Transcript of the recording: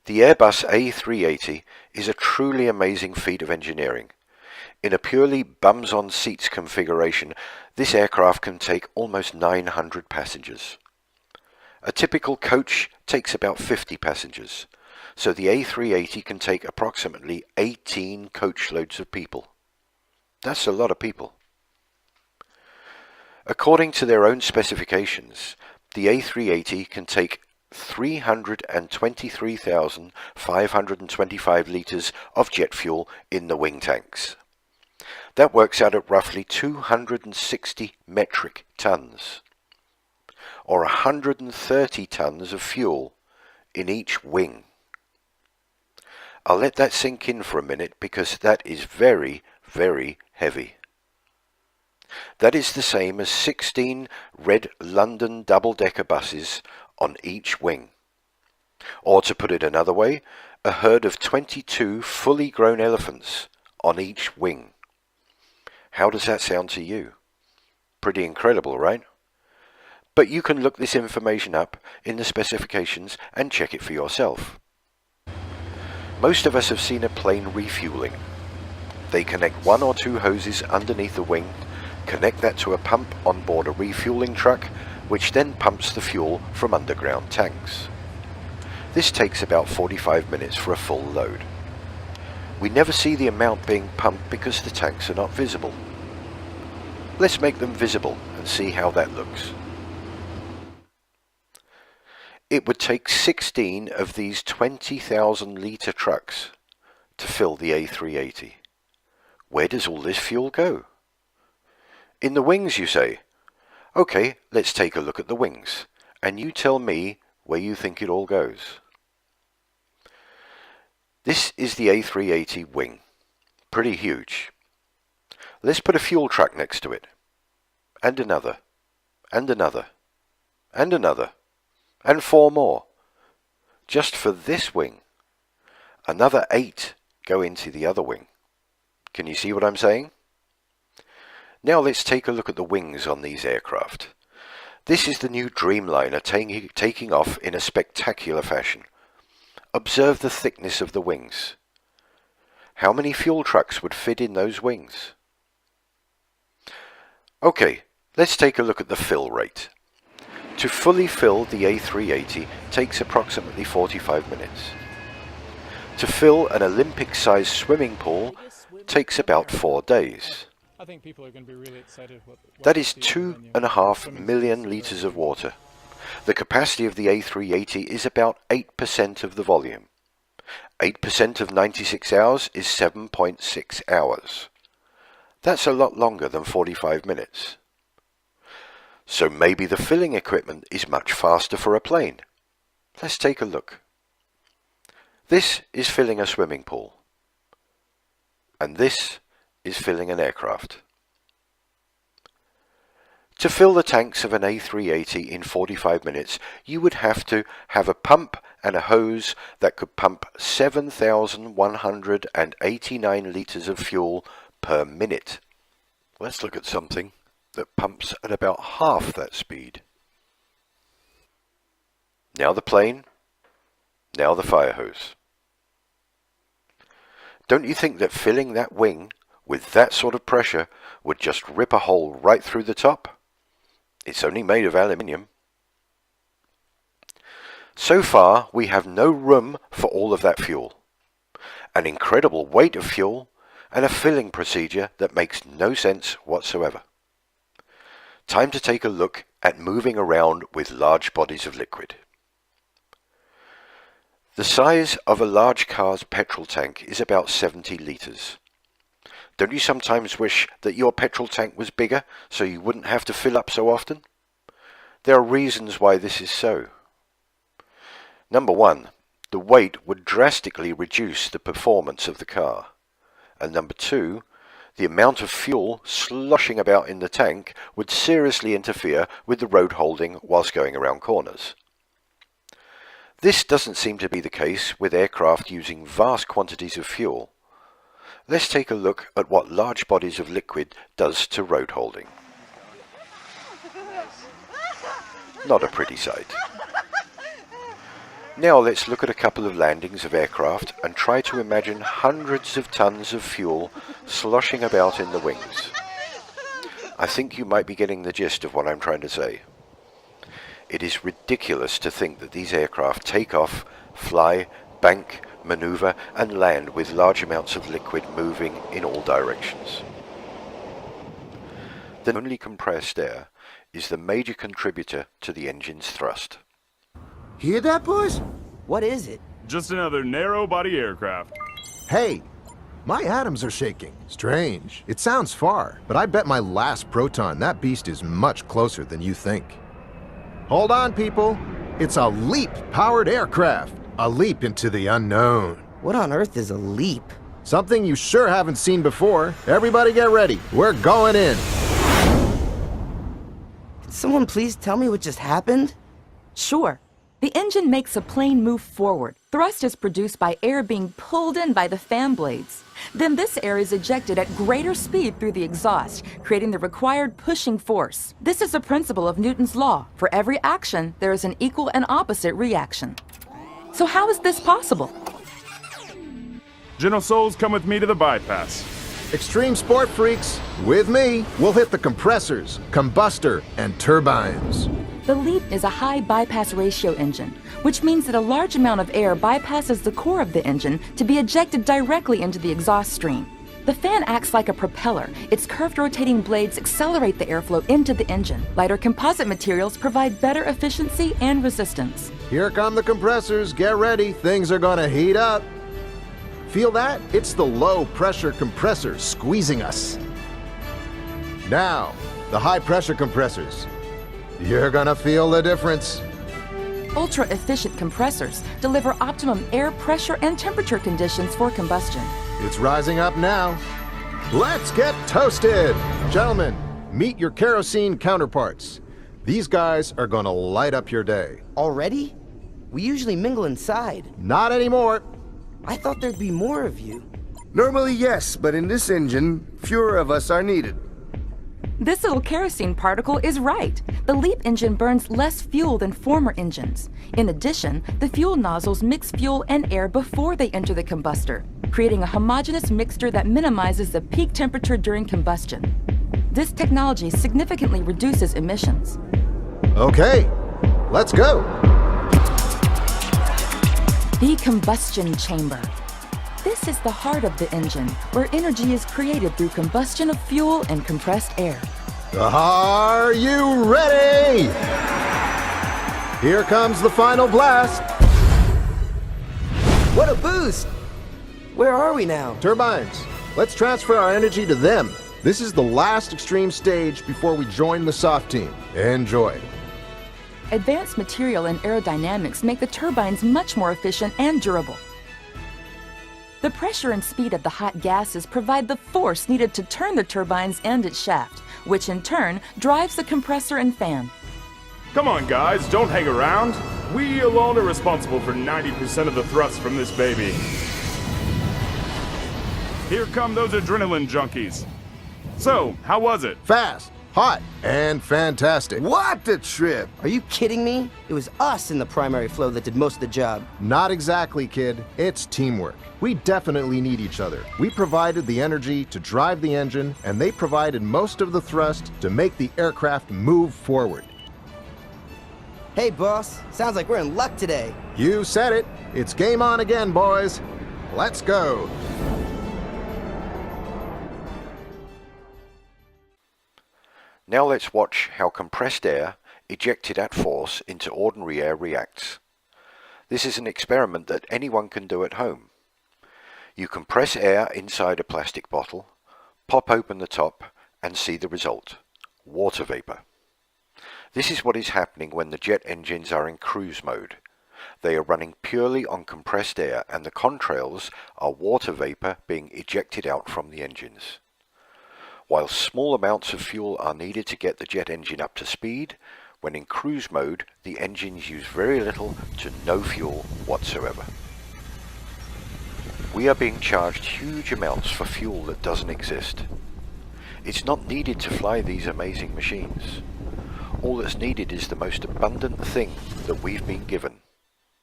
The Airbus A380 is a truly amazing feat of engineering. In a purely bums-on-seats configuration, this aircraft can take almost 900 passengers. A typical coach takes about 50 passengers, so the A380 can take approximately 18 coach loads of people. That's a lot of people. According to their own specifications, the A380 can take 323,525 litres of jet fuel in the wing tanks. That works out at roughly 260 metric tons, or 130 tons of fuel in each wing. I'll let that sink in for a minute because that is very, very heavy. That is the same as 16 red London double-decker buses on each wing. Or to put it another way, a herd of 22 fully grown elephants on each wing. How does that sound to you? Pretty incredible, right? But you can look this information up in the specifications and check it for yourself. Most of us have seen a plane refueling. They connect one or two hoses underneath the wing, connect that to a pump on board a refueling truck, which then pumps the fuel from underground tanks. This takes about 45 minutes for a full load. We never see the amount being pumped because the tanks are not visible. Let's make them visible and see how that looks. It would take 16 of these 20,000 litre trucks to fill the A380. Where does all this fuel go? In the wings, you say? Okay, let's take a look at the wings, and you tell me where you think it all goes. This is the A380 wing. Pretty huge. Let's put a fuel truck next to it. And another. And another. And another. And 4 more. Just for this wing. Another 8 go into the other wing. Can you see what I'm saying? Now let's take a look at the wings on these aircraft. This is the new Dreamliner taking off in a spectacular fashion. Observe the thickness of the wings. How many fuel trucks would fit in those wings? Okay, let's take a look at the fill rate. To fully fill the A380 takes approximately 45 minutes. To fill an Olympic-sized swimming pool takes about 4 days. I think people are going to be really excited. That is 2.5 million litres of water. The capacity of the A380 is about 8% of the volume. 8% of 96 hours is 7.6 hours. That's a lot longer than 45 minutes. So maybe the filling equipment is much faster for a plane. Let's take a look. This is filling a swimming pool. And this is filling an aircraft. To fill the tanks of an A380 in 45 minutes, you would have to have a pump and a hose that could pump 7,189 litres of fuel per minute. Let's look at something that pumps at about half that speed. Now the plane, now the fire hose. Don't you think that filling that wing with that sort of pressure would just rip a hole right through the top? It's only made of aluminium. So far, we have no room for all of that fuel. An incredible weight of fuel and a filling procedure that makes no sense whatsoever. Time to take a look at moving around with large bodies of liquid. The size of a large car's petrol tank is about 70 litres. Don't you sometimes wish that your petrol tank was bigger so you wouldn't have to fill up so often? There are reasons why this is so. Number one, the weight would drastically reduce the performance of the car. And number two, the amount of fuel sloshing about in the tank would seriously interfere with the road holding whilst going around corners. This doesn't seem to be the case with aircraft using vast quantities of fuel. Let's take a look at what large bodies of liquid does to road holding. Not a pretty sight. Now let's look at a couple of landings of aircraft and try to imagine hundreds of tons of fuel sloshing about in the wings. I think you might be getting the gist of what I'm trying to say. It is ridiculous to think that these aircraft take off, fly, bank, maneuver and land with large amounts of liquid moving in all directions. The only compressed air is the major contributor to the engine's thrust. Hear that, boys? What is it? Just another narrow-body aircraft. Hey, my atoms are shaking. Strange. It sounds far, but I bet my last proton that beast is much closer than you think. Hold on, people. It's a LEAP-powered aircraft. A leap into the unknown. What on earth is a leap? Something you sure haven't seen before. Everybody get ready. We're going in. Can someone please tell me what just happened? Sure. The engine makes a plane move forward. Thrust is produced by air being pulled in by the fan blades. Then this air is ejected at greater speed through the exhaust, creating the required pushing force. This is a principle of Newton's law. For every action, there is an equal and opposite reaction. So how is this possible? Gentle souls, come with me to the bypass. Extreme sport freaks, with me, we'll hit the compressors, combustor, and turbines. The LEAP is a high bypass ratio engine, which means that a large amount of air bypasses the core of the engine to be ejected directly into the exhaust stream. The fan acts like a propeller. Its curved rotating blades accelerate the airflow into the engine. Lighter composite materials provide better efficiency and resistance. Here come the compressors. Get ready. Things are gonna heat up. Feel that? It's the low-pressure compressor squeezing us. Now, the high-pressure compressors. You're gonna feel the difference. Ultra-efficient compressors deliver optimum air pressure and temperature conditions for combustion. It's rising up now. Let's get toasted! Gentlemen, meet your kerosene counterparts. These guys are gonna light up your day. Already? We usually mingle inside. Not anymore. I thought there'd be more of you. Normally, yes, but in this engine, fewer of us are needed. This little kerosene particle is right. The LEAP engine burns less fuel than former engines. In addition, the fuel nozzles mix fuel and air before they enter the combustor, creating a homogeneous mixture that minimizes the peak temperature during combustion. This technology significantly reduces emissions. Okay, let's go. The combustion chamber. This is the heart of the engine, where energy is created through combustion of fuel and compressed air. Are you ready? Here comes the final blast. What a boost! Where are we now? Turbines, let's transfer our energy to them. This is the last extreme stage before we join the soft team. Enjoy. Advanced material and aerodynamics make the turbines much more efficient and durable. The pressure and speed of the hot gases provide the force needed to turn the turbines and its shaft, which in turn drives the compressor and fan. Come on, guys, don't hang around. We alone are responsible for 90% of the thrust from this baby. Here come those adrenaline junkies. So, how was it? Fast, hot, and fantastic. What a trip! Are you kidding me? It was us in the primary flow that did most of the job. Not exactly, kid. It's teamwork. We definitely need each other. We provided the energy to drive the engine, and they provided most of the thrust to make the aircraft move forward. Hey, boss. Sounds like we're in luck today. You said it. It's game on again, boys. Let's go. Now let's watch how compressed air, ejected at force into ordinary air, reacts. This is an experiment that anyone can do at home. You compress air inside a plastic bottle, pop open the top, and see the result: water vapor. This is what is happening when the jet engines are in cruise mode. They are running purely on compressed air, and the contrails are water vapor being ejected out from the engines. While small amounts of fuel are needed to get the jet engine up to speed, when in cruise mode, the engines use very little to no fuel whatsoever. We are being charged huge amounts for fuel that doesn't exist. It's not needed to fly these amazing machines. All that's needed is the most abundant thing that we've been given: